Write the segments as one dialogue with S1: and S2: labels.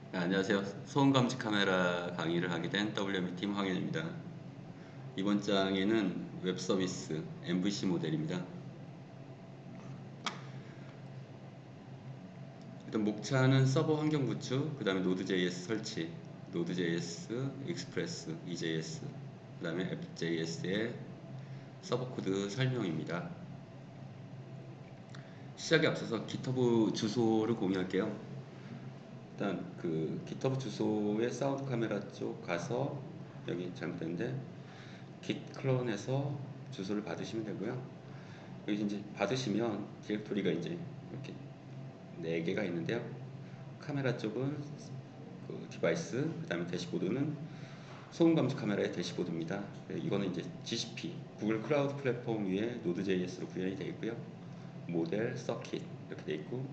S1: 네, 안녕하세요. 소음 감지 카메라 강의를 하게 된 WM팀 황현입니다. 이번 장에는 웹 서비스 MVC 모델입니다. 일단 목차는 서버 환경 구축, 그 다음에 Node.js 설치, Node.js, 익스프레스, EJS, 그 다음에 App.js의 서버 코드 설명입니다. 시작에 앞서서 GitHub 주소를 공유할게요. 일단 그 GitHub 주소의 사운드 카메라 쪽 가서 여기 잘못됐는데 git 클론에서 주소를 받으시면 되고요. 여기 이제 받으시면 디렉토리가 이제 이렇게 4개가 있는데요. 카메라 쪽은 그 디바이스, 그 다음에 대시보드는 소음 감지 카메라의 대시보드입니다. 이거는 이제 GCP, 구글 클라우드 플랫폼 위에 Node.js로 구현이 되어 있고요. 모델, 서킷 이렇게 되어 있고,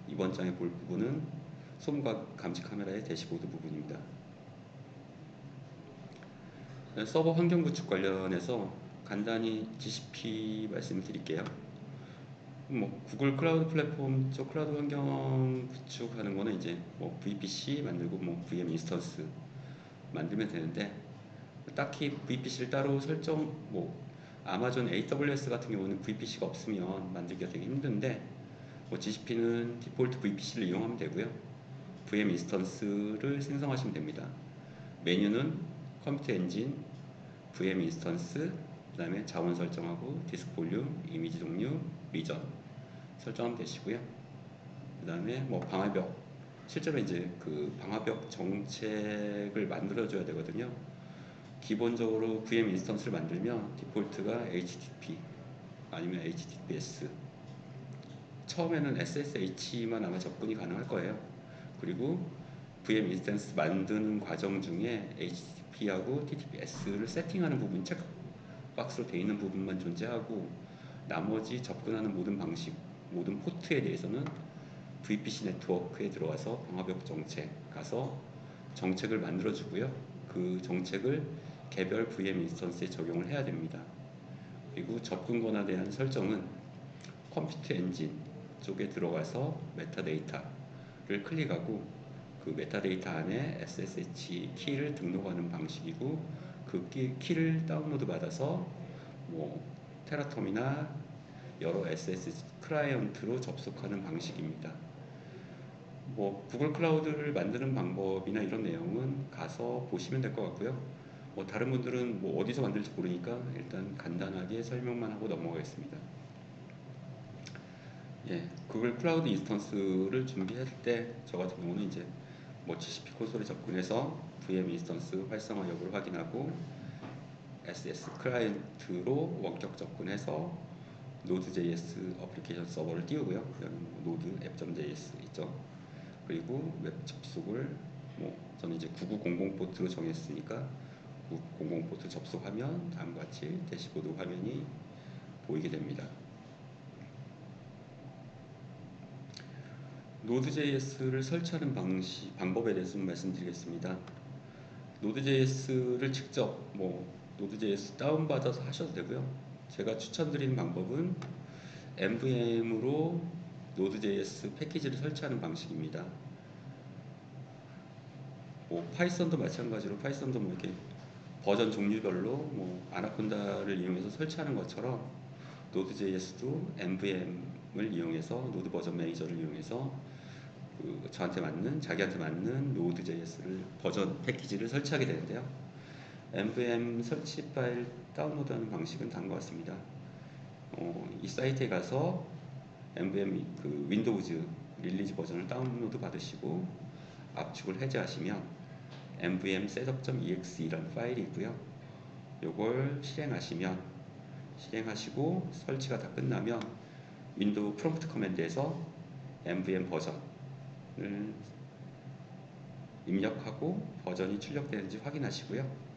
S1: 이번 장에 볼 부분은 소음 감지 카메라의 대시보드 부분입니다. 서버 환경 구축 관련해서 간단히 GCP 말씀을 드릴게요. 뭐 구글 클라우드 플랫폼 쪽 클라우드 환경 구축하는 거는 이제 뭐 VPC 만들고 뭐 VM 인스턴스 만들면 되는데, 딱히 VPC를 따로 설정, 뭐 아마존 AWS 같은 경우는 VPC가 없으면 만들기가 되게 힘든데, 뭐 GCP는 디폴트 VPC를 이용하면 되고요. VM 인스턴스를 생성하시면 됩니다. 메뉴는 컴퓨터 엔진, VM 인스턴스, 그 다음에 자원 설정하고 디스크 볼륨, 이미지 종류, 리전 설정하면 되시고요. 그 다음에 뭐 방화벽, 실제로 이제 그 방화벽 정책을 만들어줘야 되거든요. 기본적으로 VM 인스턴스를 만들면 디폴트가 HTTP 아니면 HTTPS, 처음에는 SSH만 아마 접근이 가능할 거예요. 그리고 VM 인스턴스 만드는 과정 중에 HTTP하고 TTPS를 세팅하는 부분, 체크박스로 되어 있는 부분만 존재하고, 나머지 접근하는 모든 방식, 모든 포트에 대해서는 VPC 네트워크에 들어와서 방화벽 정책 가서 정책을 만들어 주고요. 그 정책을 개별 VM 인스턴스에 적용을 해야 됩니다. 그리고 접근 권한에 대한 설정은 컴퓨터 엔진 쪽에 들어가서 메타데이터를 클릭하고, 그 메타데이터 안에 SSH 키를 등록하는 방식이고, 그 키를 다운로드 받아서 뭐 테라텀이나 여러 SSH 클라이언트로 접속하는 방식입니다. 뭐 구글 클라우드를 만드는 방법이나 이런 내용은 가서 보시면 될 것 같고요. 뭐 다른 분들은 뭐 어디서 만들지 모르니까 일단 간단하게 설명만 하고 넘어가겠습니다. 예, 구글 클라우드 인스턴스를 준비할 때 저 같은 경우는 이제 뭐 GCP 콘솔에 접근해서 VM 인스턴스 활성화 여부를 확인하고, SS 클라이언트로 원격 접근해서 Node.js 어플리케이션 서버를 띄우고요. 여기 뭐 Node app.js 있죠. 그리고 웹 접속을 뭐 저는 이제 9900 포트로 정했으니까 9900 포트 접속하면 다음과 같이 대시보드 화면이 보이게 됩니다. Node.js를 설치하는 방법에 대해서 좀 말씀드리겠습니다. Node.js를 직접 뭐 Node.js 다운받아서 하셔도 되고요. 제가 추천드리는 방법은 NVM으로 Node.js 패키지를 설치하는 방식입니다. 뭐 파이썬도 마찬가지로, 파이썬도 뭐 이렇게 버전 종류별로 뭐 아나콘다를 이용해서 설치하는 것처럼 Node.js도 NVM을 이용해서, 노드 버전 매니저를 이용해서 그 저한테 맞는, 자기한테 맞는 Node.js를 버전 패키지를 설치하게 되는데요. NVM 설치 파일 다운로드하는 방식은 다른 것 같습니다. 이 사이트에 가서 NVM 그 윈도우즈 릴리즈 버전을 다운로드 받으시고 압축을 해제하시면 nvm setup.exe라는 파일이 있고요. 요걸 실행하시고 설치가 다 끝나면 윈도우 프롬프트 커맨드에서 nvm 버전을 입력하고 버전이 출력되는지 확인하시고요.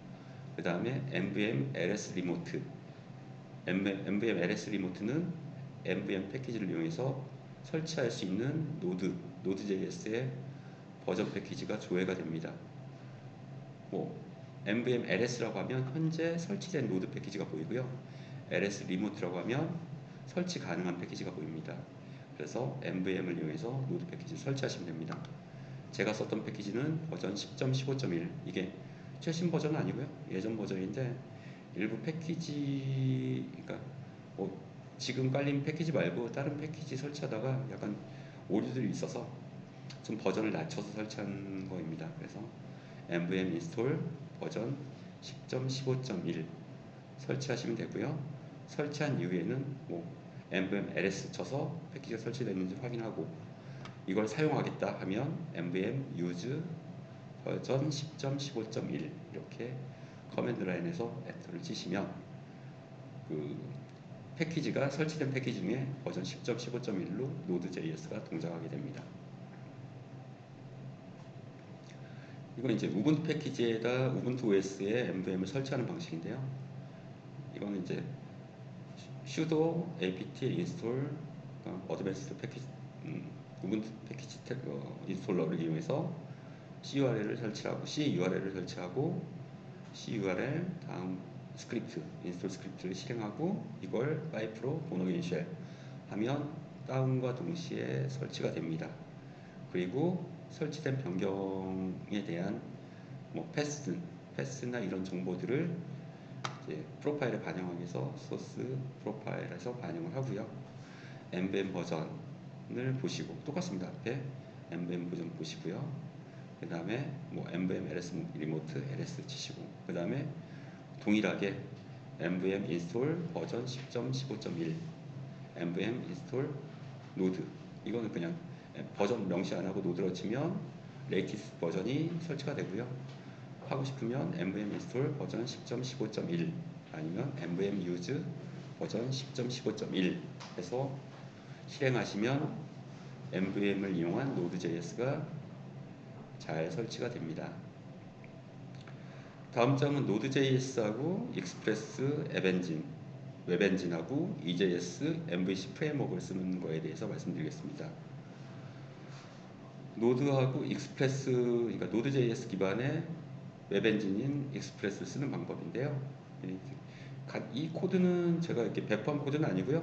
S1: 그 다음에 nvm ls remote, nvm ls remote는 nvm 패키지를 이용해서 설치할 수 있는 Node.js의 버전 패키지가 조회가 됩니다. 뭐 nvm ls라고 하면 현재 설치된 노드 패키지가 보이고요. ls 리모트라고 하면 설치 가능한 패키지가 보입니다. 그래서 nvm을 이용해서 노드 패키지를 설치하시면 됩니다. 제가 썼던 패키지는 버전 10.15.1. 이게 최신 버전은 아니고요. 예전 버전인데 일부 패키지, 그러니까 뭐 지금 깔린 패키지 말고 다른 패키지 설치하다가 약간 오류들이 있어서 좀 버전을 낮춰서 설치한 거입니다. 그래서 nvm install 버전 10.15.1 설치하시면 되고요. 설치한 이후에는 뭐 nvm ls 쳐서 패키지가 설치되는지 확인하고, 이걸 사용하겠다 하면 nvm use 버전 10.15.1 이렇게 커맨드 라인에서 엔터를 치시면 그 패키지가 설치된 패키지 중에 버전 10.15.1로 Node.js가 동작하게 됩니다. 이건 이제 우분투 패키지에다 우분투 OS에 nvm을 설치하는 방식인데요. 이거는 이제 sudo apt install advanced 패키지, 우분투 패키지 인스톨러를 이용해서 CURL을 설치하고 CURL을 설치하고 CURL 다음 스크립트 인스톨 스크립트를 실행하고 이걸 파이프로 보너겐 쉘 하면 다운과 동시에 설치가 됩니다. 그리고 설치된 변경에 대한 뭐 패스나 이런 정보들을 이제 프로파일에 반영하기 위해서 소스 프로파일에서 반영을 하고요. nvm 버전을 보시고 똑같습니다. 앞에 nvm 버전 보시고요. 그 다음에 뭐 nvm ls 리모트 ls 치시고, 그 다음에 동일하게 nvm install 버전 10.15.1 nvm install node, 이거는 그냥 버전 명시 안 하고 노드로 치면 레이티스트 버전이 설치가 되고요. 하고 싶으면 nvm install 버전 10.15.1 아니면 nvm use 버전 10.15.1 해서 실행하시면 nvm을 이용한 Node.js가 잘 설치가 됩니다. 다음 장은 Node.js하고 익스프레스 앱엔진, 웹엔진하고 EJS MVC 프레임워크를 쓰는 거에 대해서 말씀드리겠습니다. 노드하고 익스프레스, 그러니까 Node.js 기반의 웹엔진인 익스프레스를 쓰는 방법인데요. 이 코드는 제가 이렇게 배포한 코드는 아니고요.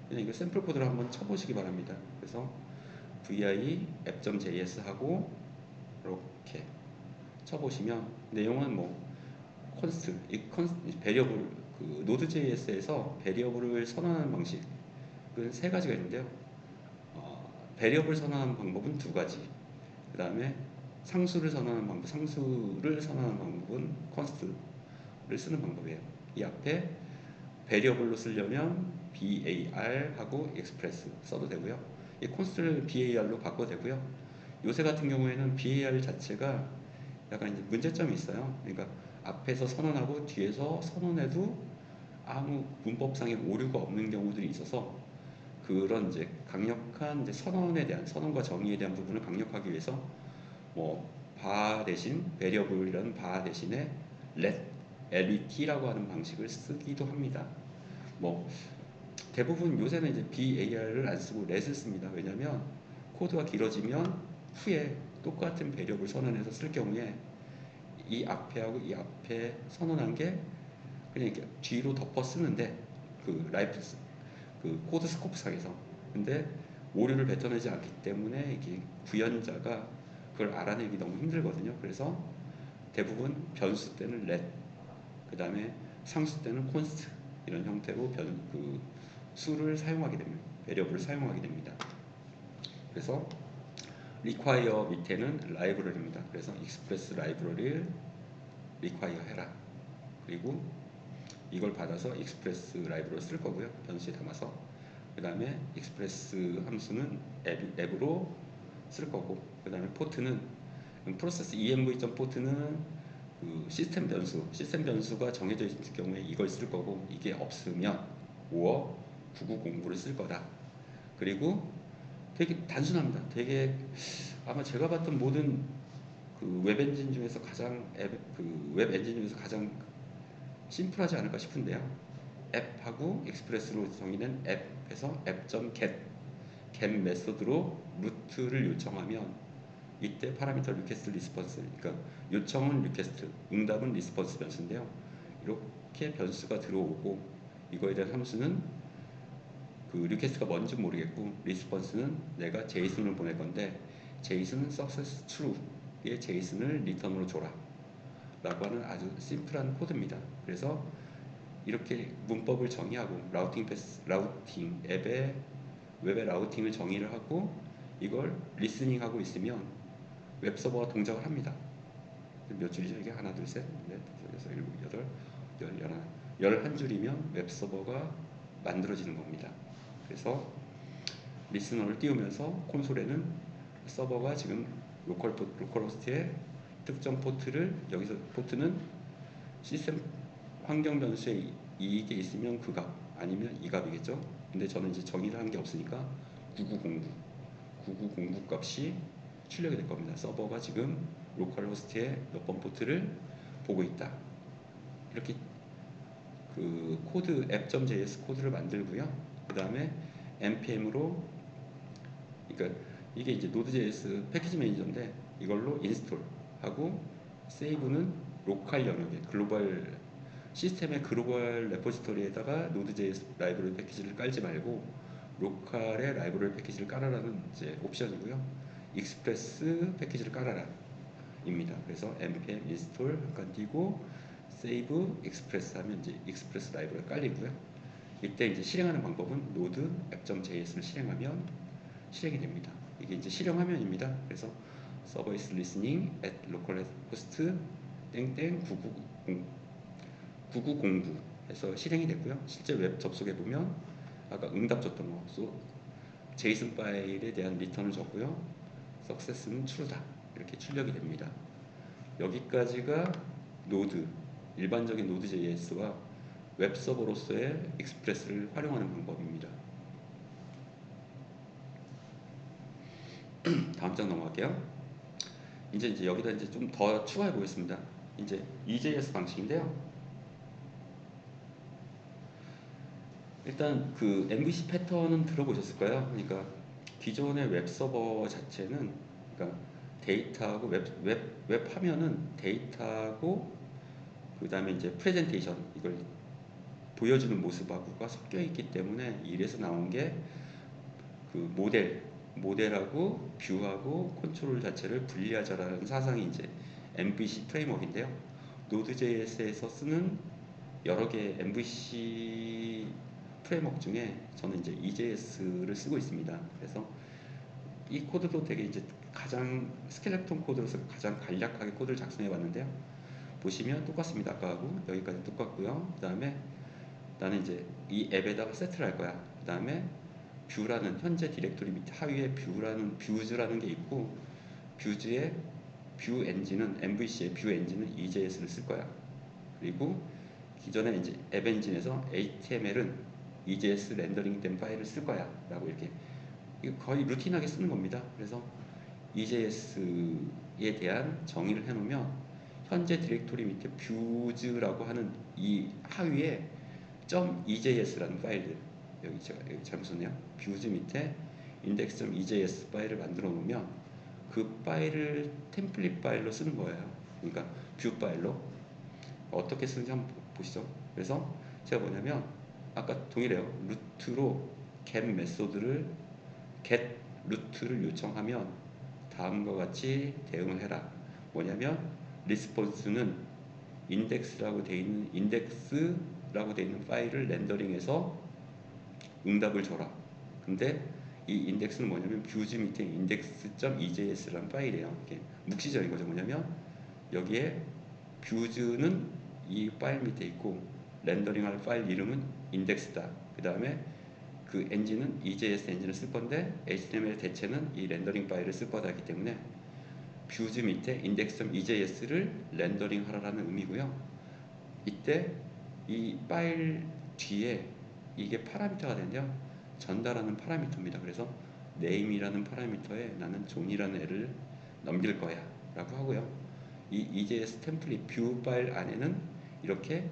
S1: 그냥 이거 샘플 코드를 한번 쳐보시기 바랍니다. 그래서 vi app.js 하고 이렇게 쳐보시면 내용은 뭐 컨스트, 베리어블, 그 Node.js에서 베리어블을 선언하는 방식은 세 가지가 있는데요. 베리어블 선언하는 방법은 두 가지. 그 다음에 상수를 선언하는 방법은 컨스트를 쓰는 방법이에요. 이 앞에 베리어블로 쓰려면 var 하고 express 써도 되고요. 이 컨스트를 var로 바꿔도 되고요. 요새 같은 경우에는 var 자체가 약간 이제 문제점이 있어요. 그러니까 앞에서 선언하고 뒤에서 선언해도 아무 문법상의 오류가 없는 경우들이 있어서 그런 이제 강력한 이제 선언과 정의에 대한 부분을 강력하기 위해서 뭐 바 대신 variable이라는 바 대신에 let라고 하는 방식을 쓰기도 합니다. 뭐 대부분 요새는 이제 var을 안 쓰고 let을 씁니다. 왜냐하면 코드가 길어지면 후에 똑같은 배력을 선언해서 쓸 경우에 이 앞에하고 이 앞에 선언한 게 그냥 이렇게 뒤로 덮어 쓰는데 그 코드 스코프 상에서, 근데 오류를 뱉어내지 않기 때문에 이게 구현자가 그걸 알아내기 너무 힘들거든요. 그래서 대부분 변수 때는 let, 그 다음에 상수 때는 const 이런 형태로 수를 사용하게 됩니다. variable을 사용하게 됩니다. 그래서 require 밑에는 라이브러리입니다. 그래서 express 라이브러리를 require 해라. 그리고 이걸 받아서 express 라이브러리를 쓸 거고요. 변수에 담아서. 그 다음에 express 함수는 앱으로 쓸 거고, 그 다음에 포트는 프로세스 env.port는 그 시스템 변수가 정해져 있을 경우에 이걸 쓸 거고, 이게 없으면 5어 9909를 쓸 거다. 그리고 되게 단순합니다. 되게 아마 제가 봤던 모든 그 웹 엔진 중에서 가장 심플하지 않을까 싶은데요. 앱하고 익스프레스로 정의된 앱에서 app.get 메소드로 루트를 요청하면 이때 파라미터 리퀘스트 리스폰스, 그러니까 요청은 리퀘스트, 응답은 리스폰스 변수인데요. 이렇게 변수가 들어오고 이거에 대한 함수는 그 리퀘스트가 뭔지 모르겠고 리스폰스는 내가 제이슨을 보낼 건데 JSON success true의 JSON을 리턴으로 줘라 라고 하는 아주 심플한 코드입니다. 그래서 이렇게 문법을 정의하고 라우팅 웹의 라우팅을 정의를 하고 이걸 리스닝 하고 있으면 웹서버가 동작을 합니다. 몇 줄이죠? 이게 하나, 둘, 셋, 넷, 다섯, 여섯, 일곱, 여덟, 열, 열한 줄이면 웹서버가 만들어지는 겁니다. 그래서 리스너를 띄우면서 콘솔에는 서버가 지금 로컬호스트의 특정 포트를, 여기서 포트는 시스템 환경 변수에 이게 있으면 그 값, 아니면 이 값이겠죠. 근데 저는 이제 정의를 한 게 없으니까 9909 값이 출력이 될 겁니다. 서버가 지금 로컬호스트의 몇 번 포트를 보고 있다. 이렇게 그 코드 app.js 코드를 만들고요. 그 다음에 npm으로, 그러니까 이게 이제 Node.js 패키지 매니저인데 이걸로 인스톨하고 세이브는 로컬 영역에 글로벌 시스템의 글로벌 레포지토리에다가 Node.js 라이브러리 패키지를 깔지 말고 로컬의 라이브러리 패키지를 깔아라는 이제 옵션이고요. 익스프레스 패키지를 깔아라 입니다. 그래서 npm install 잠깐 띄고 save express 하면 이제 express 라이브러리 깔리고요. 이때 이제 실행하는 방법은 node app.js를 실행하면 실행이 됩니다. 이게 이제 실행 화면입니다. 그래서 server is listening at localhost 땡땡 9909 해서 실행이 됐고요. 실제 웹 접속해 보면 아까 응답 줬던 거 JSON 파일에 대한 리턴을 줬고요. success는 true다 이렇게 출력이 됩니다. 여기까지가 노드, 일반적인 Node.js와 웹서버로서의 익스프레스를 활용하는 방법입니다. 다음 장 넘어갈게요. 이제 여기다 이제 좀 더 추가해 보겠습니다. 이제 EJS 방식인데요. 일단 그 MVC 패턴은 들어보셨을 거예요. 그러니까 기존의 웹서버 자체는, 그러니까 데이터하고 웹 화면은 데이터하고 그 다음에 이제 프레젠테이션, 이걸 보여주는 모습하고가 섞여 있기 때문에 이래서 나온 게 그 모델하고 뷰하고 컨트롤 자체를 분리하자라는 사상이 이제 MVC 프레임워크인데요. Node.js에서 쓰는 여러 개의 MVC 프레임워크 중에 저는 이제 EJS를 쓰고 있습니다. 그래서 이 코드도 되게 이제 가장 스켈레톤 코드로서 가장 간략하게 코드를 작성해 봤는데요. 보시면 똑같습니다. 아까하고 여기까지 똑같고요. 그 다음에 나는 이제 이 앱에다가 세트를 할 거야. 그 다음에 뷰라는 현재 디렉토리 밑에 하위에 뷰즈라는 게 있고, 뷰즈의 뷰 엔진은 MVC의 뷰 엔진은 EJS를 쓸 거야. 그리고 기존에 이제 앱 엔진에서 HTML은 EJS 렌더링 된 파일을 쓸 거야 라고 이렇게 거의 루틴하게 쓰는 겁니다. 그래서 EJS에 대한 정의를 해놓으면 현재 디렉토리 밑에 뷰즈라고 하는 이 하위에 .ejs라는 파일들, 여기 제가 여기 잘못 썼네요. 뷰즈 밑에 index.ejs 파일을 만들어 놓으면 그 파일을 템플릿 파일로 쓰는 거예요. 그러니까 뷰 파일로 어떻게 쓰는지 한번 보시죠. 그래서 제가 뭐냐면 아까 동일해요. 루트로 get 메소드를 get 루트를 요청하면 다음과 같이 대응을 해라. 뭐냐면 리스폰스는 인덱스라고 돼 있는 파일을 렌더링해서 응답을 줘라. 근데 이 인덱스는 뭐냐면 뷰즈 밑에 index.ejs라는 파일이에요. 이게 묵시적인 거죠. 뭐냐면 여기에 뷰즈는 이 파일 밑에 있고 렌더링할 파일 이름은 인덱스다. 그 다음에 그 엔진은 EJS 엔진을 쓸 건데 HTML 대체는 이 렌더링 파일을 쓸 거다 하기 때문에 뷰즈 밑에 index.ejs를 렌더링 하라는 의미고요. 이때 이 파일 뒤에 이게 파라미터가 되는데요. 전달하는 파라미터입니다. 그래서 name이라는 파라미터에 나는 존이라는 애를 넘길 거야 라고 하고요. 이 EJS 템플릿 뷰 파일 안에는 이렇게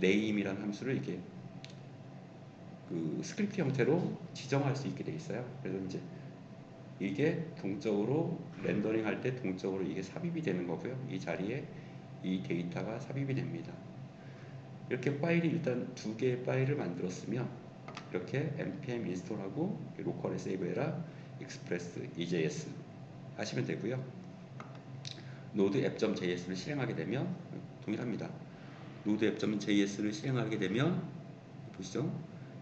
S1: name이라는 함수를 이렇게 그 스크립트 형태로 지정할 수 있게 돼 있어요. 그래서 이제 이게 동적으로 렌더링 할 때 동적으로 이게 삽입이 되는 거고요. 이 자리에 이 데이터가 삽입이 됩니다. 이렇게 파일이 일단 두 개의 파일을 만들었으면 이렇게 npm 인스톨하고 로컬에 세이브해라 express EJS 하시면 되고요. 노드 앱.js를 실행하게 되면 동일합니다. 노드 앱.js를 실행하게 되면 보시죠.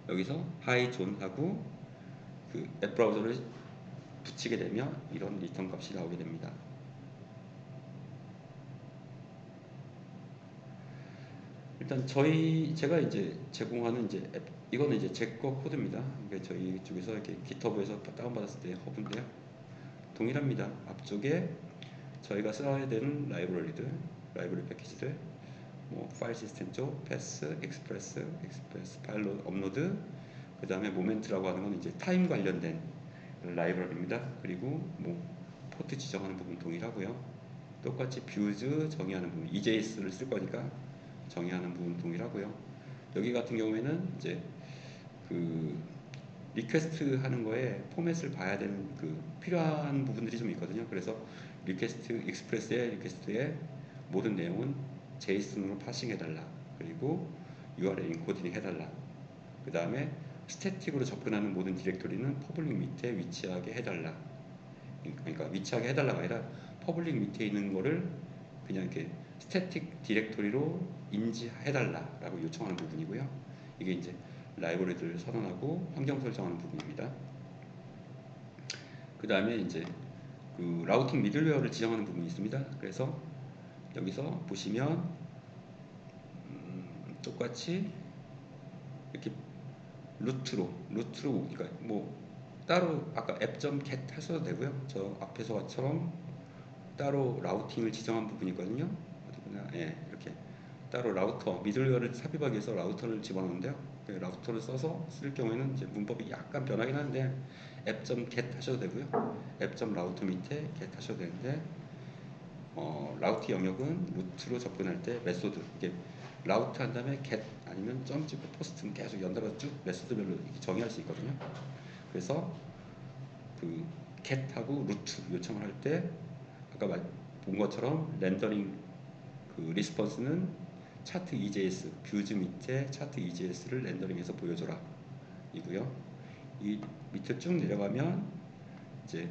S1: 여기서 하이 존하고 그 앱 브라우저를 붙이게 되면 이런 리턴 값이 나오게 됩니다. 일단 제가 이제 제공하는 이제 앱, 이거는 이제 제 거 코드입니다. 이게 저희 쪽에서 이렇게 GitHub에서 다운받았을 때 허브인데요. 동일합니다. 앞쪽에 저희가 써야 되는 라이브러리 패키지들, 뭐 파일 시스템 쪽, 패스, 익스프레스 파일 업로드, 그 다음에 모멘트라고 하는 건 이제 타임 관련된 라이브러리입니다. 그리고 뭐 포트 지정하는 부분 동일하고요. 똑같이 뷰즈 정의하는 부분, EJS를 쓸 거니까 정의하는 부분 동일하고요. 여기 같은 경우에는 이제 그 리퀘스트 하는 거에 포맷을 봐야 되는 그 필요한 부분들이 좀 있거든요. 그래서 익스프레스의 리퀘스트의 모든 내용은 JSON으로 파싱 해달라. 그리고 URL 인코딩 해달라. 그 다음에 스태틱으로 접근하는 모든 디렉토리는 퍼블릭 밑에 위치하게 해달라. 그러니까 위치하게 해달라가 아니라 퍼블릭 밑에 있는 거를 그냥 이렇게 스태틱 디렉토리로 인지해달라라고 요청하는 부분이고요. 이게 이제 라이브러리들을 선언하고 환경 설정하는 부분입니다. 그 다음에 이제 그 라우팅 미들웨어를 지정하는 부분이 있습니다. 그래서 여기서 보시면 똑같이 이렇게 루트로 그러니까 뭐 따로 아까 app.get 하셔도 되고요. 저 앞에서처럼 따로 라우팅을 지정한 부분이 있거든요. 어디구나. 예, 이렇게 따로 라우터 미들웨어를 삽입하기 위해서 라우터를 집어넣는데요. 그 라우터를 써서 쓸 경우에는 이제 문법이 약간 변하긴 하는데 app.get 하셔도 되고요. app.router 밑에 get 하셔도 되는데 라우트 영역은 루트로 접근할 때 메소드 이게 라우트 한 다음에 get 아니면 점 찍고 포스트는 계속 연달아 쭉 메소드별로 이렇게 정의할 수 있거든요. 그래서 그 get하고 루트 요청을 할 때 아까 본 것처럼 렌더링 그 리스폰스는 차트 EJS 뷰즈 밑에 차트 EJS를 렌더링해서 보여줘라 이고요. 이 밑에 쭉 내려가면 이제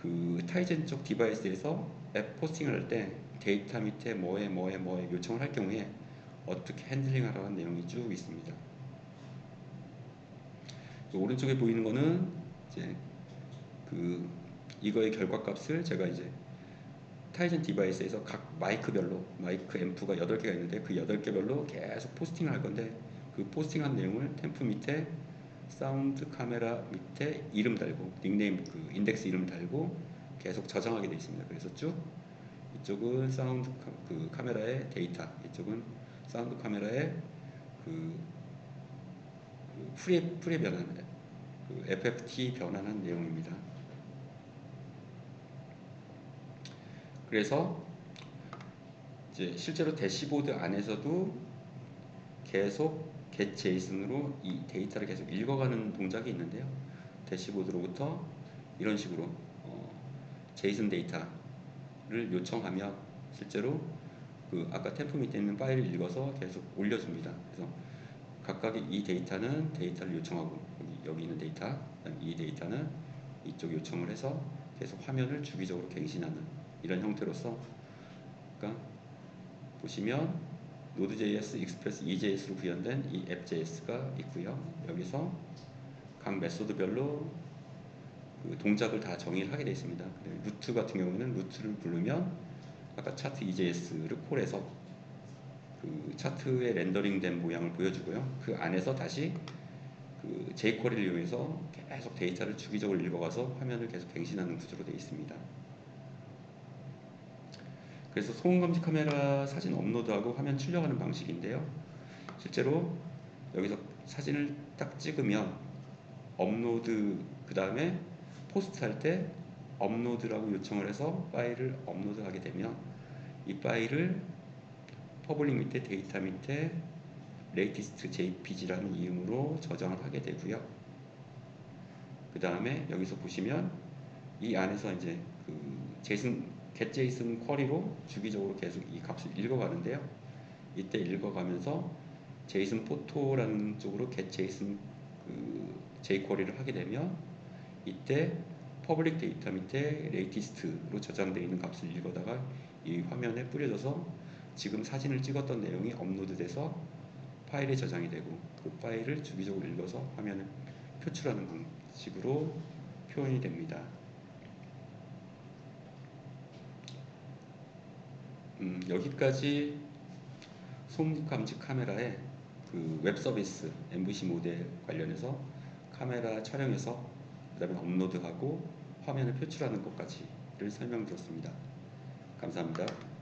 S1: 그 타이젠 쪽 디바이스에서 앱 포스팅을 할 때 데이터 밑에 뭐에 요청을 할 경우에 어떻게 핸들링하라는 내용이 쭉 있습니다. 오른쪽에 보이는 거는 이제 그 이거의 결과값을 제가 이제 타이젠 디바이스에서 각 마이크별로 마이크 앰프가 8개가 있는데 그 8개별로 계속 포스팅을 할 건데 그 포스팅한 내용을 템프 밑에 사운드 카메라 밑에 이름 달고 닉네임 그 인덱스 이름 달고 계속 저장하게 되어 있습니다. 그래서 쭉 이쪽은 사운드 그 카메라의 데이터, 이쪽은 사운드 카메라의 그, 프리 변환, 그 FFT 변환한 내용입니다. 그래서 이제 실제로 대시보드 안에서도 계속 getJSON으로 이 데이터를 계속 읽어가는 동작이 있는데요. 대시보드로부터 이런 식으로 JSON 데이터를 요청하면 실제로 그 아까 템프 밑에 있는 파일을 읽어서 계속 올려줍니다. 그래서 각각의 이 데이터는 데이터를 요청하고 여기 있는 데이터, 이 데이터는 이쪽 요청을 해서 계속 화면을 주기적으로 갱신하는 이런 형태로서 그러니까 보시면 Node.js, Express, EJS로 구현된 이 app.js가 있고요. 여기서 각 메소드별로 그 동작을 다 정의를 하게 되어 있습니다. 루트 같은 경우에는 루트를 부르면 아까 차트 EJS를 콜해서 그 차트의 렌더링된 모양을 보여주고요. 그 안에서 다시 그 jQuery를 이용해서 계속 데이터를 주기적으로 읽어가서 화면을 계속 갱신하는 구조로 되어 있습니다. 그래서 소음감지 카메라 사진 업로드하고 화면 출력하는 방식인데요. 실제로 여기서 사진을 딱 찍으면 업로드 그 다음에 포스트 할 때 업로드라고 요청을 해서 파일을 업로드하게 되면 이 파일을 퍼블릭 밑에 데이터 밑에 latest jpg라는 이름으로 저장을 하게 되고요. 그 다음에 여기서 보시면 이 안에서 이제 그 getJSON 쿼리로 주기적으로 계속 이 값을 읽어가는데요. 이때 읽어가면서 JSON 포토라는 쪽으로 getJSON 그 jQuery를 하게 되면 이때 퍼블릭 데이터 밑에 레이티스트로 저장되어 있는 값을 읽어다가 이 화면에 뿌려져서 지금 사진을 찍었던 내용이 업로드돼서 파일에 저장이 되고 그 파일을 주기적으로 읽어서 화면에 표출하는 방식으로 표현이 됩니다. 여기까지 손 감지 카메라의 그 웹 서비스 MVC 모델 관련해서 카메라 촬영해서 그 다음에 업로드하고 화면을 표출하는 것까지를 설명드렸습니다. 감사합니다.